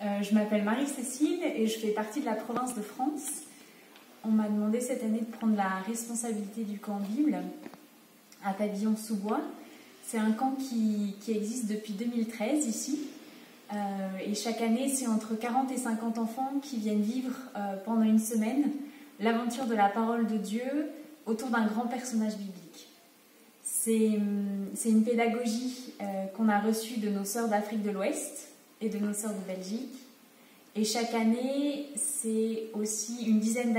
Je m'appelle Marie-Cécile et je fais partie de la province de France. On m'a demandé cette année de prendre la responsabilité du camp Bible à Pavillon-sous-Bois. C'est un camp qui existe depuis 2013 ici. Et chaque année, c'est entre 40 et 50 enfants qui viennent vivre pendant une semaine l'aventure de la parole de Dieu autour d'un grand personnage biblique. C'est une pédagogie qu'on a reçue de nos sœurs d'Afrique de l'Ouest et de nos sœurs de Belgique. Et chaque année, c'est aussi une dizaine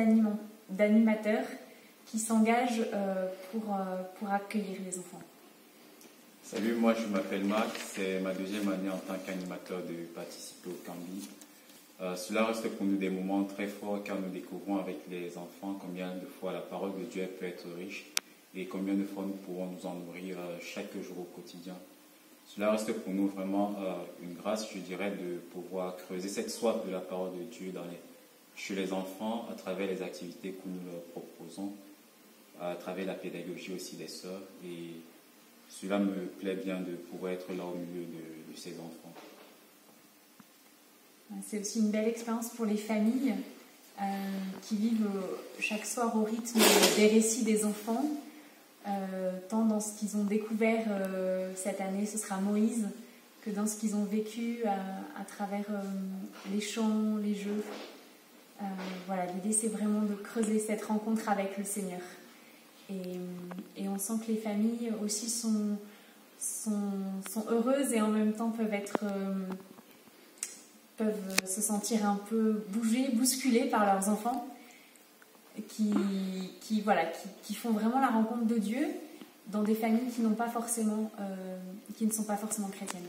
d'animateurs qui s'engagent pour accueillir les enfants. Salut, moi je m'appelle Marc, c'est ma deuxième année en tant qu'animateur de participer au camp Bible. Cela reste pour nous des moments très forts car nous découvrons avec les enfants combien de fois la parole de Dieu peut être riche et combien de fois nous pouvons nous en nourrir chaque jour au quotidien. Cela reste pour nous vraiment une grâce, je dirais, de pouvoir creuser cette soif de la parole de Dieu chez les enfants à travers les activités que nous leur proposons, à travers la pédagogie aussi des sœurs. Et cela me plaît bien de pouvoir être là au milieu de ces enfants. C'est aussi une belle expérience pour les familles qui vivent chaque soir au rythme des récits des enfants. Tant dans ce qu'ils ont découvert cette année, ce sera Moïse, que dans ce qu'ils ont vécu à travers les chants, les jeux. Voilà, l'idée c'est vraiment de creuser cette rencontre avec le Seigneur. Et on sent que les familles aussi sont heureuses et en même temps peuvent se sentir un peu bousculées par leurs enfants. Qui font vraiment la rencontre de Dieu dans des familles qui ne sont pas forcément chrétiennes.